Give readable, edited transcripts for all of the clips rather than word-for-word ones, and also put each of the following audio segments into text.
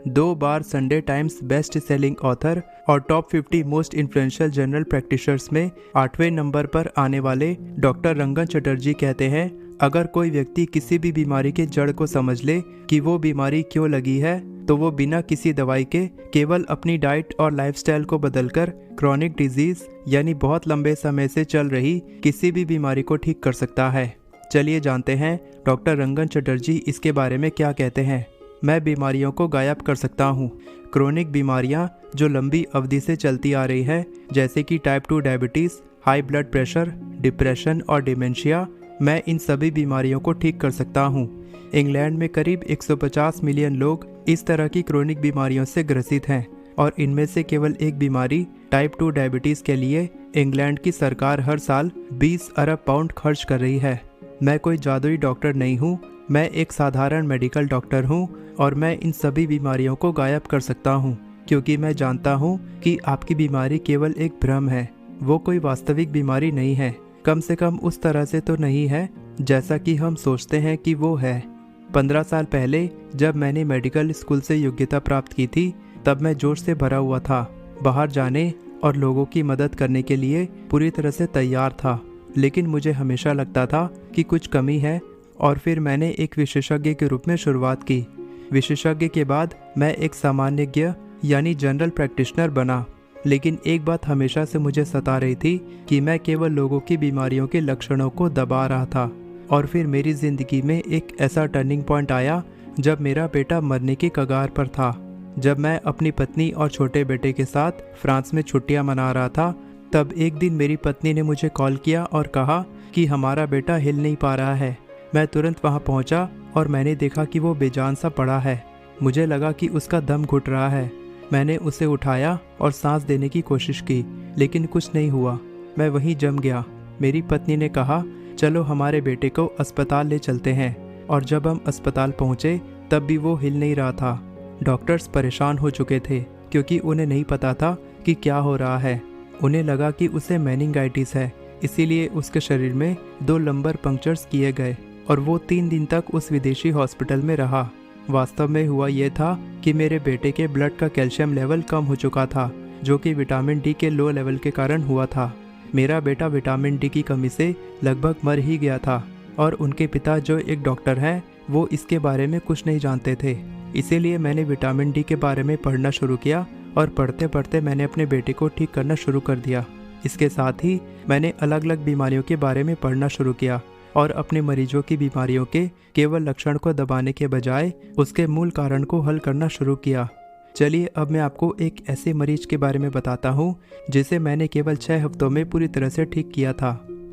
2 बार Sunday Times best selling author और top 50 most influential general practitioners में 8वें नंबर पर आने वाले डॉक्टर रंगन चटर्जी कहते हैं, अगर कोई व्यक्ति किसी भी बीमारी के जड़ को समझ ले कि वो बीमारी क्यों लगी है, तो वो बिना किसी दवाई के केवल अपनी डाइट और लाइफस्टाइल को बदलकर क्रॉनिक डिजीज यानी बहुत लंबे समय से चल रही किसी भी बीमारी को ठीक कर सकता है। चलिए जानते हैं डॉक्टर रंगन चटर्जी इसके बारे में क्या कहते हैं। मैं बीमारियों को गायब कर सकता हूँ। क्रोनिक बीमारियाँ जो लंबी अवधि से चलती आ रही है, जैसे कि type 2 diabetes, high blood pressure, depression और डिमेंशिया, मैं इन सभी बीमारियों को ठीक कर सकता हूँ। इंग्लैंड में करीब 150 मिलियन लोग इस तरह की क्रोनिक बीमारियों से ग्रसित हैं और इनमें से केवल एक बीमारी टाइप 2 डायबिटीज़ के लिए इंग्लैंड की सरकार हर साल 20 अरब पाउंड खर्च कर रही है। मैं कोई जादुई डॉक्टर नहीं हूँ, मैं एक साधारण मेडिकल डॉक्टर हूँ और मैं इन सभी बीमारियों को गायब कर सकता हूँ, क्योंकि मैं जानता हूँ कि आपकी बीमारी केवल एक भ्रम है, वो कोई वास्तविक बीमारी नहीं है। कम से कम उस तरह से तो नहीं है जैसा कि हम सोचते हैं कि वो है। 15 साल पहले जब मैंने मेडिकल स्कूल से योग्यता प्राप्त की थी, तब मैं जोश से भरा हुआ था, बाहर जाने और लोगों की मदद करने के लिए पूरी तरह से तैयार था। लेकिन मुझे हमेशा लगता था कि कुछ कमी है और फिर मैंने एक विशेषज्ञ के रूप में शुरुआत की। विशेषज्ञ के बाद मैं एक सामान्यज्ञ यानी जनरल प्रैक्टिशनर बना। लेकिन एक बात हमेशा से मुझे सता रही थी कि मैं केवल लोगों की बीमारियों के लक्षणों को दबा रहा था। और फिर मेरी ज़िंदगी में एक ऐसा टर्निंग पॉइंट आया जब मेरा बेटा मरने की कगार पर था। जब मैं अपनी पत्नी और छोटे बेटे के साथ फ्रांस में छुट्टियां मना रहा था, तब एक दिन मेरी पत्नी ने मुझे कॉल किया और कहा कि हमारा बेटा हिल नहीं पा रहा है। मैं तुरंत वहां पहुंचा और मैंने देखा कि वो बेजान सा पड़ा है। मुझे लगा कि उसका दम घुट रहा है। मैंने उसे उठाया और सांस देने की कोशिश की, लेकिन कुछ नहीं हुआ। मैं वहीं जम गया। मेरी पत्नी ने कहा, चलो हमारे बेटे को अस्पताल ले चलते हैं। और जब हम अस्पताल पहुंचे तब भी वो हिल नहीं रहा था। डॉक्टर्स परेशान हो चुके थे क्योंकि उन्हें नहीं पता था कि क्या हो रहा है। उन्हें लगा कि उसे मेनिंगाइटिस है, इसीलिए उसके शरीर में 2 लंबर पंक्चर्स किए गए और वो 3 दिन तक उस विदेशी हॉस्पिटल में रहा। वास्तव में हुआ ये था कि मेरे बेटे के ब्लड का कैल्शियम लेवल कम हो चुका था, जो कि विटामिन डी के लो लेवल के कारण हुआ था। मेरा बेटा विटामिन डी की कमी से लगभग मर ही गया था और उनके पिता जो एक डॉक्टर हैं, वो इसके बारे में कुछ नहीं जानते थे। इसीलिए मैंने विटामिन डी के बारे में पढ़ना शुरू किया और पढ़ते पढ़ते मैंने अपने बेटे को ठीक करना शुरू कर दिया। इसके साथ ही मैंने अलग अलग बीमारियों के बारे में पढ़ना शुरू किया और अपने मरीजों की बीमारियों के केवल लक्षण को दबाने के बजाय उसके मूल कारण को हल करना शुरू किया। चलिए अब मैं आपको एक ऐसे मरीज के बारे में बताता हूँ जिसे मैंने केवल 6 हफ्तों में पूरी तरह से ठीक किया था।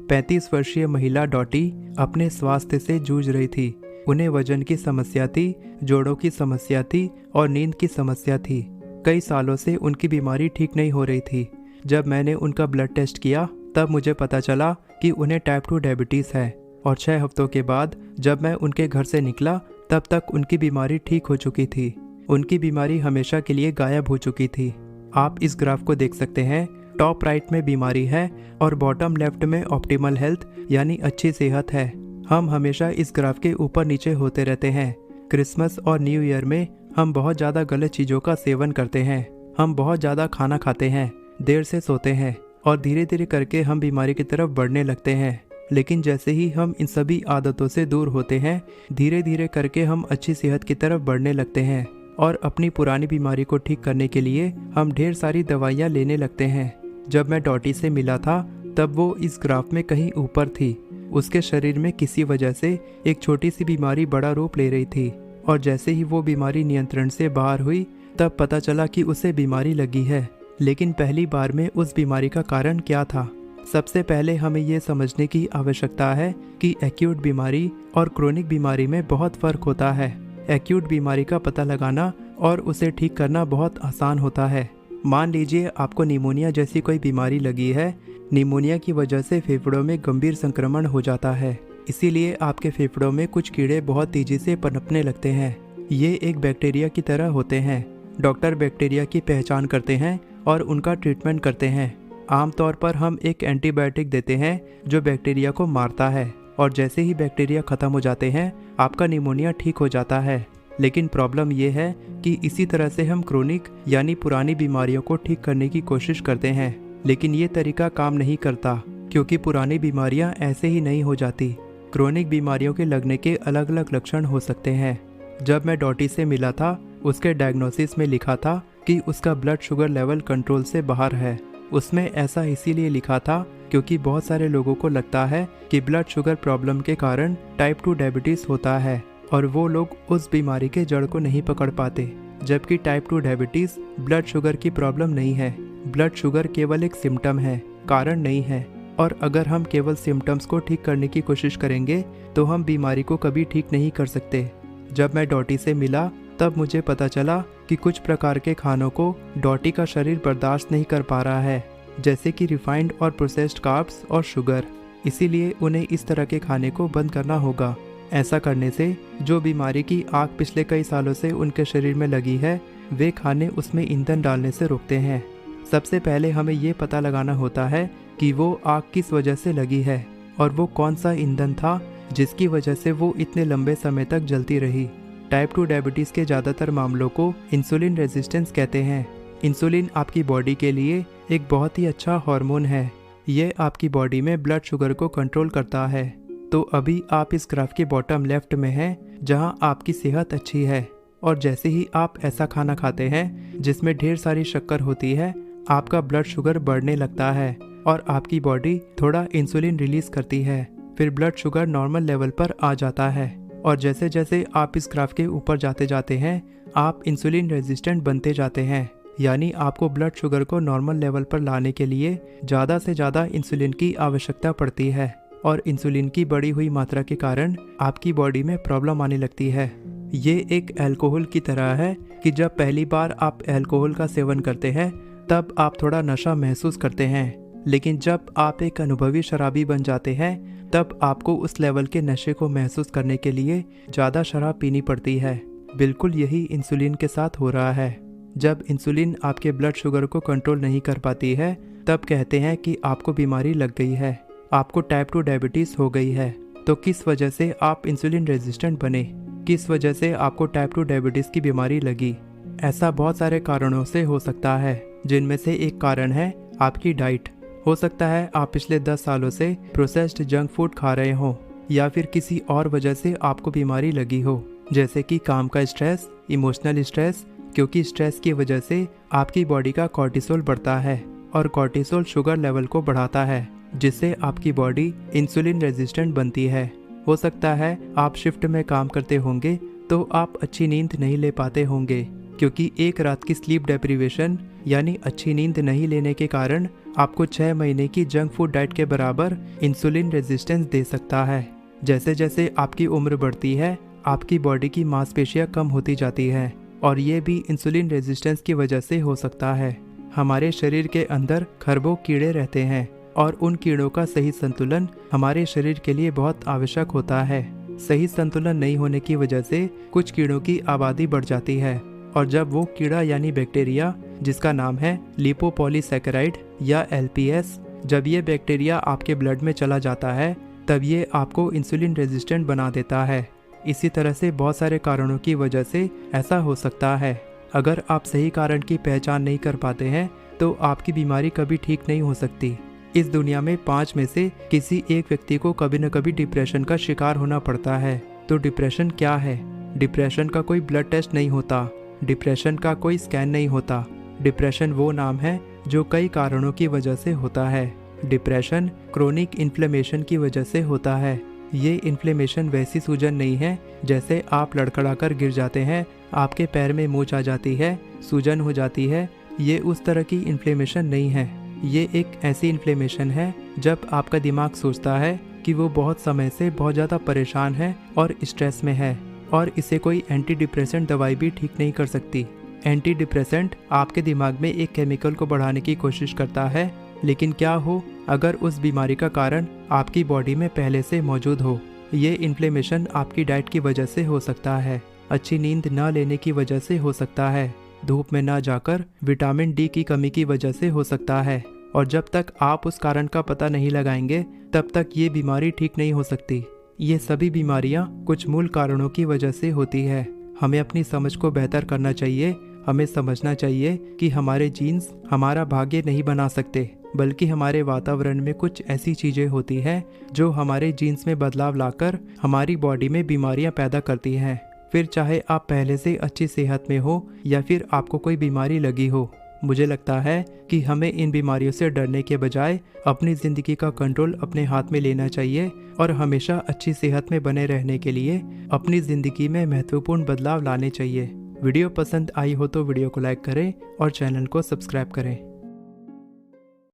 35 वर्षीय महिला डॉटी अपने स्वास्थ्य से जूझ रही थी। उन्हें वजन की समस्या थी, जोड़ों की समस्या थी और नींद की समस्या थी। कई सालों से उनकी बीमारी ठीक नहीं हो रही थी। जब मैंने उनका ब्लड टेस्ट किया तब मुझे पता चला कि उन्हें टाइप 2 डायबिटीज़ है और 6 हफ्तों के बाद जब मैं उनके घर से निकला तब तक उनकी बीमारी ठीक हो चुकी थी। उनकी बीमारी हमेशा के लिए गायब हो चुकी थी। आप इस ग्राफ को देख सकते हैं। टॉप राइट में बीमारी है और बॉटम लेफ्ट में ऑप्टिमल हेल्थ यानी अच्छी सेहत है। हम हमेशा इस ग्राफ के ऊपर नीचे होते रहते हैं। क्रिसमस और न्यू ईयर में हम बहुत ज़्यादा गलत चीज़ों का सेवन करते हैं। हम बहुत ज़्यादा खाना खाते हैं, देर से सोते हैं और धीरे धीरे करके हम बीमारी की तरफ बढ़ने लगते हैं। लेकिन जैसे ही हम इन सभी आदतों से दूर होते हैं, धीरे धीरे करके हम अच्छी सेहत की तरफ बढ़ने लगते हैं और अपनी पुरानी बीमारी को ठीक करने के लिए हम ढेर सारी दवाइयाँ लेने लगते हैं। जब मैं डॉटी से मिला था तब वो इस ग्राफ में कहीं ऊपर थी। उसके शरीर में किसी वजह से एक छोटी सी बीमारी बड़ा रूप ले रही थी और जैसे ही वो बीमारी नियंत्रण से बाहर हुई तब पता चला कि उसे बीमारी लगी है। लेकिन पहली बार में उस बीमारी का कारण क्या था? सबसे पहले हमें ये समझने की आवश्यकता है कि एक्यूट बीमारी और क्रोनिक बीमारी में बहुत फ़र्क होता है। एक्यूट बीमारी का पता लगाना और उसे ठीक करना बहुत आसान होता है। मान लीजिए आपको निमोनिया जैसी कोई बीमारी लगी है। निमोनिया की वजह से फेफड़ों में गंभीर संक्रमण हो जाता है, इसीलिए आपके फेफड़ों में कुछ कीड़े बहुत तेजी से पनपने लगते हैं। ये एक बैक्टीरिया की तरह होते हैं। डॉक्टर बैक्टीरिया की पहचान करते हैं और उनका ट्रीटमेंट करते हैं। आमतौर पर हम एक एंटीबायोटिक देते हैं जो बैक्टीरिया को मारता है और जैसे ही बैक्टीरिया ख़त्म हो जाते हैं आपका निमोनिया ठीक हो जाता है। लेकिन प्रॉब्लम ये है कि इसी तरह से हम क्रोनिक यानी पुरानी बीमारियों को ठीक करने की कोशिश करते हैं, लेकिन ये तरीका काम नहीं करता क्योंकि पुरानी बीमारियां ऐसे ही नहीं हो जाती। क्रोनिक बीमारियों के लगने के अलग अलग लक्षण हो सकते हैं। जब मैं डॉटी से मिला था, उसके डायग्नोसिस में लिखा था कि उसका ब्लड शुगर लेवल कंट्रोल से बाहर है। उसमें ऐसा इसीलिए लिखा था क्योंकि बहुत सारे लोगों को लगता है कि ब्लड शुगर प्रॉब्लम के कारण टाइप 2 डायबिटीज़ होता है और वो लोग उस बीमारी के जड़ को नहीं पकड़ पाते, जबकि टाइप 2 डायबिटीज़ ब्लड शुगर की प्रॉब्लम नहीं है। ब्लड शुगर केवल एक सिम्टम है, कारण नहीं है। और अगर हम केवल सिम्टम्स को ठीक करने की कोशिश करेंगे तो हम बीमारी को कभी ठीक नहीं कर सकते। जब मैं डॉटी से मिला तब मुझे पता चला कि कुछ प्रकार के खानों को डॉटी का शरीर बर्दाश्त नहीं कर पा रहा है, जैसे कि रिफाइंड और प्रोसेस्ड कार्ब्स और शुगर। इसीलिए उन्हें इस तरह के खाने को बंद करना होगा। ऐसा करने से जो बीमारी की आग पिछले कई सालों से उनके शरीर में लगी है, वे खाने उसमें ईंधन डालने से रोकते हैं। सबसे पहले हमें ये पता लगाना होता है कि वो आग किस वजह से लगी है और वो कौन सा ईंधन था जिसकी वजह से वो इतने लंबे समय तक जलती रही। टाइप 2 डायबिटीज़ के ज़्यादातर मामलों को इंसुलिन रेजिस्टेंस कहते हैं। इंसुलिन आपकी बॉडी के लिए एक बहुत ही अच्छा हार्मोन है। ये आपकी बॉडी में ब्लड शुगर को कंट्रोल करता है। तो अभी आप इस ग्राफ के बॉटम लेफ्ट में हैं, जहां आपकी सेहत अच्छी है, और जैसे ही आप ऐसा खाना खाते हैं जिसमें ढेर सारी शक्कर होती है, आपका ब्लड शुगर बढ़ने लगता है और आपकी बॉडी थोड़ा इंसुलिन रिलीज करती है। फिर ब्लड शुगर नॉर्मल लेवल पर आ जाता है और जैसे जैसे आप इस ग्राफ के ऊपर जाते जाते हैं, आप इंसुलिन रेजिस्टेंट बनते जाते हैं। यानी आपको ब्लड शुगर को नॉर्मल लेवल पर लाने के लिए ज़्यादा से ज़्यादा इंसुलिन की आवश्यकता पड़ती है और इंसुलिन की बढ़ी हुई मात्रा के कारण आपकी बॉडी में प्रॉब्लम आने लगती है। ये एक अल्कोहल की तरह है कि जब पहली बार आप अल्कोहल का सेवन करते हैं तब आप थोड़ा नशा महसूस करते हैं, लेकिन जब आप एक अनुभवी शराबी बन जाते हैं तब आपको उस लेवल के नशे को महसूस करने के लिए ज़्यादा शराब पीनी पड़ती है। बिल्कुल यही इंसुलिन के साथ हो रहा है। जब इंसुलिन आपके ब्लड शुगर को कंट्रोल नहीं कर पाती है तब कहते हैं कि आपको बीमारी लग गई है, आपको टाइप 2 डायबिटीज़ हो गई है। तो किस वजह से आप इंसुलिन रेजिस्टेंट बने, किस वजह से आपको टाइप 2 डायबिटीज़ की बीमारी लगी? ऐसा बहुत सारे कारणों से हो सकता है, जिनमें से एक कारण है आपकी डाइट। हो सकता है आप पिछले 10 सालों से प्रोसेस्ड जंक फूड खा रहे हो या फिर किसी और वजह से आपको बीमारी लगी हो, जैसे कि काम का स्ट्रेस, इमोशनल स्ट्रेस, क्योंकि स्ट्रेस की वजह से आपकी बॉडी का कॉर्टिसोल बढ़ता है और कॉर्टिसोल शुगर लेवल को बढ़ाता है, जिससे आपकी बॉडी इंसुलिन रेजिस्टेंट बनती है। हो सकता है आप शिफ्ट में काम करते होंगे तो आप अच्छी नींद नहीं ले पाते होंगे, क्योंकि एक रात की स्लीप डेप्रीवेशन यानी अच्छी नींद नहीं लेने के कारण आपको 6 महीने की जंक फूड डाइट के बराबर इंसुलिन रेजिस्टेंस दे सकता है। जैसे जैसे आपकी उम्र बढ़ती है आपकी बॉडी की मांसपेशियां कम होती जाती है और ये भी इंसुलिन रेजिस्टेंस की वजह से हो सकता है। हमारे शरीर के अंदर खरबों कीड़े रहते हैं और उन कीड़ों का सही संतुलन हमारे शरीर के लिए बहुत आवश्यक होता है। सही संतुलन नहीं होने की वजह से कुछ कीड़ों की आबादी बढ़ जाती है और जब वो कीड़ा यानी बैक्टीरिया, जिसका नाम है लिपोपॉलीसैकेराइड या LPS, जब ये बैक्टीरिया आपके ब्लड में चला जाता है तब ये आपको इंसुलिन रेजिस्टेंट बना देता है। इसी तरह से बहुत सारे कारणों की वजह से ऐसा हो सकता है। अगर आप सही कारण की पहचान नहीं कर पाते हैं तो आपकी बीमारी कभी ठीक नहीं हो सकती। इस दुनिया में 5 में से किसी एक व्यक्ति को कभी न कभी डिप्रेशन का शिकार होना पड़ता है। तो डिप्रेशन क्या है? डिप्रेशन का कोई ब्लड टेस्ट नहीं होता, डिप्रेशन का कोई स्कैन नहीं होता। डिप्रेशन वो नाम है जो कई कारणों की वजह से होता है। डिप्रेशन क्रोनिक इन्फ्लेमेशन की वजह से होता है। ये इन्फ्लेमेशन वैसी सूजन नहीं है जैसे आप लड़खड़ाकर गिर जाते हैं, आपके पैर में मोच आ जाती है, सूजन हो जाती है। ये उस तरह की इन्फ्लेमेशन नहीं है। ये एक ऐसी इन्फ्लेमेशन है जब आपका दिमाग सोचता है कि वो बहुत समय से बहुत ज़्यादा परेशान है और स्ट्रेस में है, और इसे कोई एंटी डिप्रेसेंट दवाई भी ठीक नहीं कर सकती। एंटी डिप्रेसेंट आपके दिमाग में एक केमिकल को बढ़ाने की कोशिश करता है, लेकिन क्या हो अगर उस बीमारी का कारण आपकी बॉडी में पहले से मौजूद हो? ये इन्फ्लेमेशन आपकी डाइट की वजह से हो सकता है, अच्छी नींद न लेने की वजह से हो सकता है, धूप में ना जाकर विटामिन डी की कमी की वजह से हो सकता है। और जब तक आप उस कारण का पता नहीं लगाएंगे तब तक ये बीमारी ठीक नहीं हो सकती। ये सभी बीमारियां कुछ मूल कारणों की वजह से होती है। हमें अपनी समझ को बेहतर करना चाहिए। हमें समझना चाहिए कि हमारे जीन्स हमारा भाग्य नहीं बना सकते, बल्कि हमारे वातावरण में कुछ ऐसी चीज़ें होती हैं जो हमारे जीन्स में बदलाव लाकर हमारी बॉडी में बीमारियां पैदा करती हैं। फिर चाहे आप पहले से अच्छी सेहत में हो या फिर आपको कोई बीमारी लगी हो, मुझे लगता है कि हमें इन बीमारियों से डरने के बजाय अपनी ज़िंदगी का कंट्रोल अपने हाथ में लेना चाहिए और हमेशा अच्छी सेहत में बने रहने के लिए अपनी ज़िंदगी में महत्वपूर्ण बदलाव लाने चाहिए। वीडियो पसंद आई हो तो वीडियो को लाइक करें और चैनल को सब्सक्राइब करें।